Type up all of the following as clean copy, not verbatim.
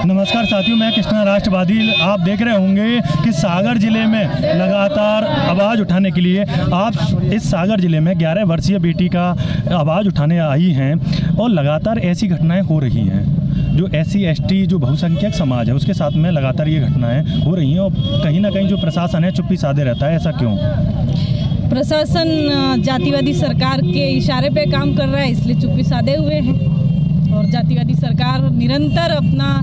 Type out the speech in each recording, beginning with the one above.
नमस्कार साथियों, मैं कृष्णा राष्ट्रवादी। आप देख रहे होंगे कि सागर जिले में लगातार आवाज़ उठाने के लिए आप इस सागर जिले में 11 वर्षीय बेटी का आवाज़ उठाने आई हैं और लगातार ऐसी घटनाएं हो रही हैं। जो SC ST जो बहुसंख्यक समाज है उसके साथ में लगातार ये घटनाएं हो रही हैं और कहीं ना कहीं जो प्रशासन है चुप्पी साधे रहता है। ऐसा क्यों? प्रशासन जातिवादी सरकार के इशारे पे काम कर रहा है, इसलिए चुप्पी साधे हुए हैं। और जातिवादी सरकार निरंतर अपना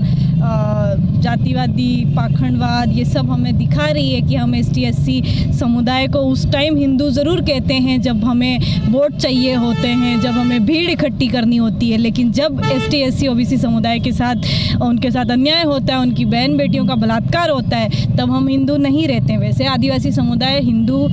जातिवादी पाखंडवाद ये सब हमें दिखा रही है कि हम ST SC समुदाय को उस टाइम हिंदू ज़रूर कहते हैं जब हमें वोट चाहिए होते हैं, जब हमें भीड़ इकट्ठी करनी होती है। लेकिन जब ST SC OBC समुदाय के साथ उनके साथ अन्याय होता है, उनकी बहन बेटियों का बलात्कार होता है, तब हम हिंदू नहीं रहते। वैसे आदिवासी समुदाय हिंदू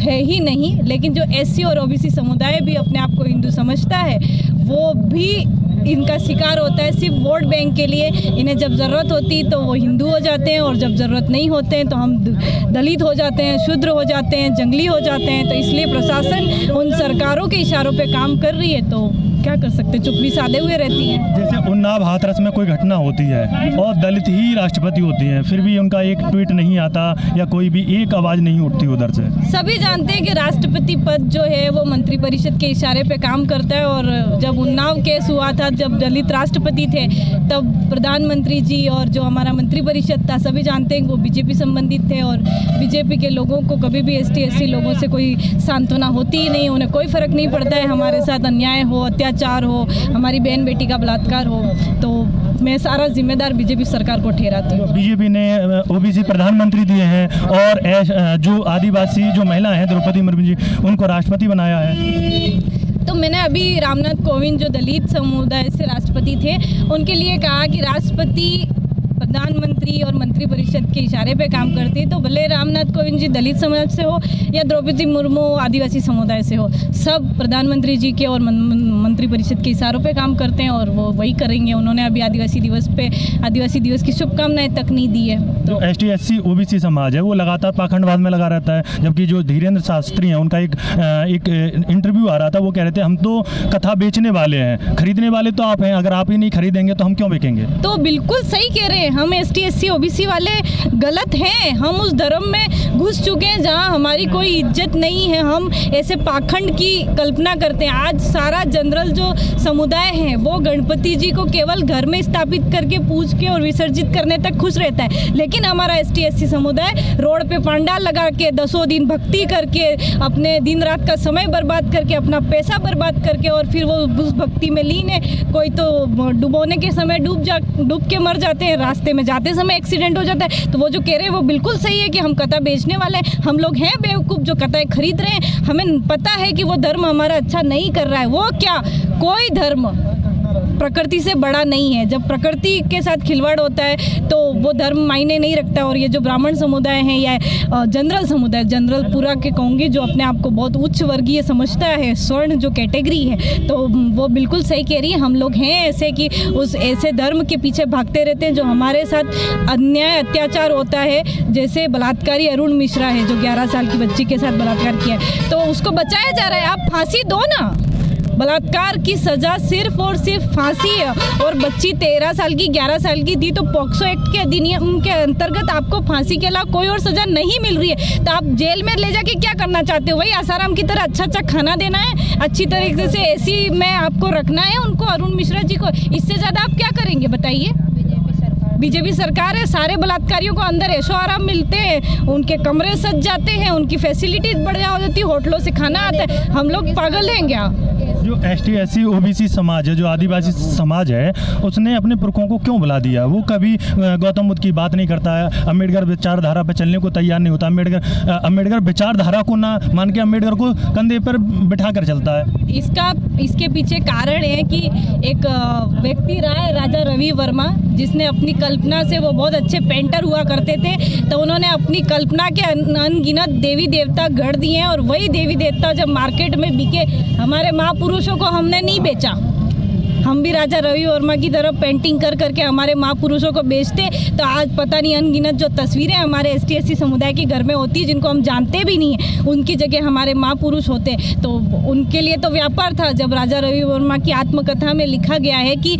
है ही नहीं, लेकिन जो SC और OBC समुदाय भी अपने आप को हिंदू समझता है वो भी इनका शिकार होता है सिर्फ वोट बैंक के लिए। इन्हें जब ज़रूरत होती तो वो हिंदू हो जाते हैं और जब ज़रूरत नहीं होते हैं तो हम दलित हो जाते हैं, शूद्र हो जाते हैं, जंगली हो जाते हैं। तो इसलिए प्रशासन उन सरकारों के इशारों पे काम कर रही है, तो क्या कर सकते, चुप्पी साधे हुए रहती है। जैसे उन्नाव हाथरस में कोई घटना होती है और दलित ही राष्ट्रपति होती हैं, फिर भी उनका एक ट्वीट नहीं आता या कोई भी एक आवाज़ नहीं उठती उधर से। सभी जानते हैं कि राष्ट्रपति पद जो है वो मंत्रिपरिषद के इशारे पे काम करता है। और जब उन्नाव केस हुआ था, जब दलित राष्ट्रपति थे, तब प्रधानमंत्री जी और जो हमारा मंत्रिपरिषद था सभी जानते हैं कि वो BJP संबंधित थे। और BJP के लोगों को कभी भी ST SC लोगों से कोई सांत्वना होती ही नहीं, उन्हें कोई फ़र्क नहीं पड़ता है हमारे साथ अन्याय हो, अत्याचार हो, हमारी बहन बेटी का बलात्कार हो। तो मैं सारा जिम्मेदार BJP सरकार को ठहराती हूँ। BJP ने OBC प्रधानमंत्री दिए हैं और जो आदिवासी जो महिला हैं द्रौपदी मुर्मू जी, उनको राष्ट्रपति बनाया है। तो मैंने अभी रामनाथ कोविंद जो दलित समुदाय से राष्ट्रपति थे उनके लिए कहा कि राष्ट्रपति प्रधानमंत्री और मंत्रिपरिषद के इशारे पे काम करती है। तो भले रामनाथ कोविंद जी दलित समाज से हो या द्रौपदी मुर्मू आदिवासी समुदाय से हो, सब प्रधानमंत्री जी के और मंत्रिपरिषद के इशारों पे काम करते हैं और वो वही करेंगे। उन्होंने अभी आदिवासी दिवस की शुभकामनाएं तक नहीं दी है। तो ST SC OBC समाज है वो लगातार पाखंडवाद में लगा रहता है, जबकि जो धीरेन्द्र शास्त्री हैं उनका एक इंटरव्यू आ रहा था, वो कह रहे थे हम तो कथा बेचने वाले हैं, खरीदने वाले तो आप हैं, अगर आप ही नहीं खरीदेंगे तो हम क्यों बेचेंगे। तो बिल्कुल सही कह रहे हैं, हम ST SC OBC वाले गलत हैं। हम उस धर्म में घुस चुके हैं जहां हमारी कोई इज्जत नहीं है। हम ऐसे पाखंड की कल्पना करते हैं। आज सारा जनरल जो समुदाय है वो गणपति जी को केवल घर में स्थापित करके पूज के और विसर्जित करने तक खुश रहता है, लेकिन हमारा ST SC समुदाय रोड पे पंडाल लगा के 10 दिन भक्ति करके अपने दिन रात का समय बर्बाद करके अपना पैसा बर्बाद करके और फिर वो उस भक्ति में लीन है। कोई तो डुबोने के समय डूब के मर जाते हैं, रास्ते में जाते समय एक्सीडेंट हो जाता है। तो वो जो कह रहे हैं वो बिल्कुल सही है कि हम कथा बेचने वाले हैं। हम लोग हैं बेवकूफ़ जो कथाएं खरीद रहे हैं। हमें पता है कि वो धर्म हमारा अच्छा नहीं कर रहा है। वो क्या, कोई धर्म प्रकृति से बड़ा नहीं है। जब प्रकृति के साथ खिलवाड़ होता है तो वो धर्म मायने नहीं रखता। और ये जो ब्राह्मण समुदाय है या जनरल समुदाय, जनरल पूरा के कहूँगी, जो अपने आप को बहुत उच्च वर्गीय समझता है, स्वर्ण जो कैटेगरी है, तो वो बिल्कुल सही कह रही है। हम लोग हैं ऐसे कि उस ऐसे धर्म के पीछे भागते रहते हैं जो हमारे साथ अन्याय अत्याचार होता है। जैसे बलात्कारी अरुण मिश्रा है जो 11 साल की बच्ची के साथ बलात्कार किया है, तो उसको बचाया जा रहा है। आप फांसी दो ना, बलात्कार की सज़ा सिर्फ और सिर्फ फांसी है। और बच्ची 13 साल की 11 साल की थी, तो पॉक्सो एक्ट के अधिनियम के अंतर्गत आपको फांसी के अलावा कोई और सज़ा नहीं मिल रही है। तो आप जेल में ले जाके क्या करना चाहते हो? वही आसाराम की तरह अच्छा खाना देना है, अच्छी तरीके से AC में आपको रखना है उनको, अरुण मिश्रा जी को। इससे ज़्यादा आप क्या करेंगे बताइए? BJP सरकार है, सारे बलात्कारियों को अंदर ऐशो आराम मिलते हैं, उनके कमरे सज जाते हैं, उनकी फैसिलिटीज बढ़िया हो जाती है, होटलों से खाना आता है। हम लोग पागल हैं क्या? जो ST SC OBC समाज है, जो आदिवासी समाज है, उसने अपने पुरखों को क्यों बुला दिया? वो कभी गौतम बुद्ध की बात नहीं करता है, अम्बेडकर विचारधारा पर चलने को तैयार नहीं होता। अम्बेडकर विचारधारा को ना मान के अम्बेडकर को कंधे पर बिठा कर चलता है। इसके पीछे कारण है कि एक व्यक्ति रहा है राजा रवि वर्मा, जिसने अपनी कल्पना से, वो बहुत अच्छे पेंटर हुआ करते थे, तो उन्होंने अपनी कल्पना के अनगिनत देवी देवता गढ़ दिए हैं। और वही देवी देवता जब मार्केट में बिके, हमारे महापुरुषों को हमने नहीं बेचा, हम भी राजा रवि वर्मा की तरफ पेंटिंग कर करके हमारे महापुरुषों को बेचते, तो आज पता नहीं अनगिनत जो तस्वीरें हमारे ST/SC समुदाय के घर में होती है जिनको हम जानते भी नहीं है, उनकी जगह हमारे महापुरुष होते, तो उनके लिए तो व्यापार था। जब राजा रवि वर्मा की आत्मकथा में लिखा गया है कि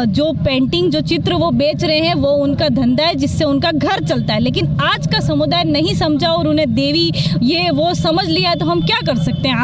जो पेंटिंग जो चित्र वो बेच रहे हैं वो उनका धंधा है जिससे उनका घर चलता है, लेकिन आज का समुदाय नहीं समझा और उन्हें देवी ये वो समझ लिया है, तो हम क्या कर सकते हैं।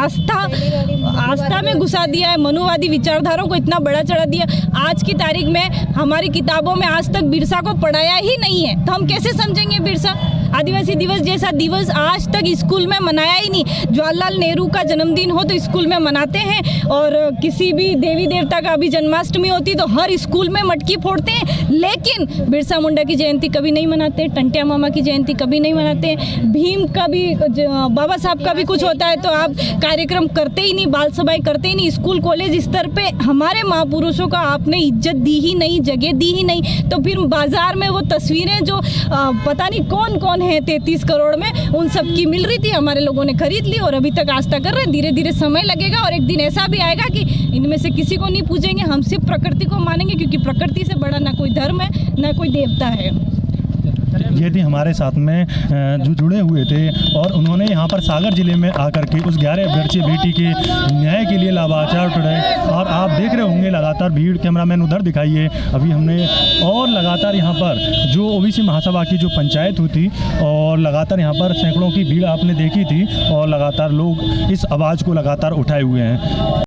आस्था में घुसा दिया है, मनुवादी विचारधाराओं को इतना बड़ा चढ़ा दिया। आज की तारीख में हमारी किताबों में आज तक बिरसा को पढ़ाया ही नहीं है, तो हम कैसे समझेंगे बिरसा। आदिवासी दिवस जैसा दिवस आज तक स्कूल में मनाया ही नहीं। जवाहरलाल नेहरू का जन्मदिन हो तो स्कूल में मनाते हैं, और किसी भी देवी देवता का अभी जन्माष्टमी होती तो हर स्कूल में मटकी फोड़ते हैं, लेकिन बिरसा मुंडा की जयंती कभी नहीं मनाते, टंटिया मामा की जयंती कभी नहीं मनाते, भीम का भी, बाबा साहब का भी कुछ होता है तो आप कार्यक्रम करते ही नहीं, बाल सभाएं करते ही नहीं। स्कूल कॉलेज स्तर पे हमारे महापुरुषों का आपने इज्जत दी ही नहीं, जगह दी ही नहीं, तो फिर बाजार में वो तस्वीरें जो पता नहीं कौन कौन है 33 करोड़ में, उन सब की मिल रही थी, हमारे लोगों ने खरीद ली और अभी तक आस्था कर रहे हैं। धीरे धीरे समय लगेगा और एक दिन ऐसा भी आएगा कि इनमें से किसी को नहीं पूजेंगे, हम सिर्फ प्रकृति को मानेंगे, क्योंकि प्रकृति से बड़ा ना कोई धर्म है ना कोई देवता है। ये थी हमारे साथ में जो जुड़े हुए थे और उन्होंने यहाँ पर सागर जिले में आकर के उस 11 वर्षीय बेटी के न्याय के लिए लाचार उठाए। और आप देख रहे होंगे लगातार भीड़, कैमरामैन उधर दिखाइए, अभी हमने और लगातार यहाँ पर जो OBC महासभा की जो पंचायत हुई थी और लगातार यहाँ पर सैकड़ों की भीड़ आपने देखी थी और लगातार लोग इस आवाज़ को लगातार उठाए हुए हैं।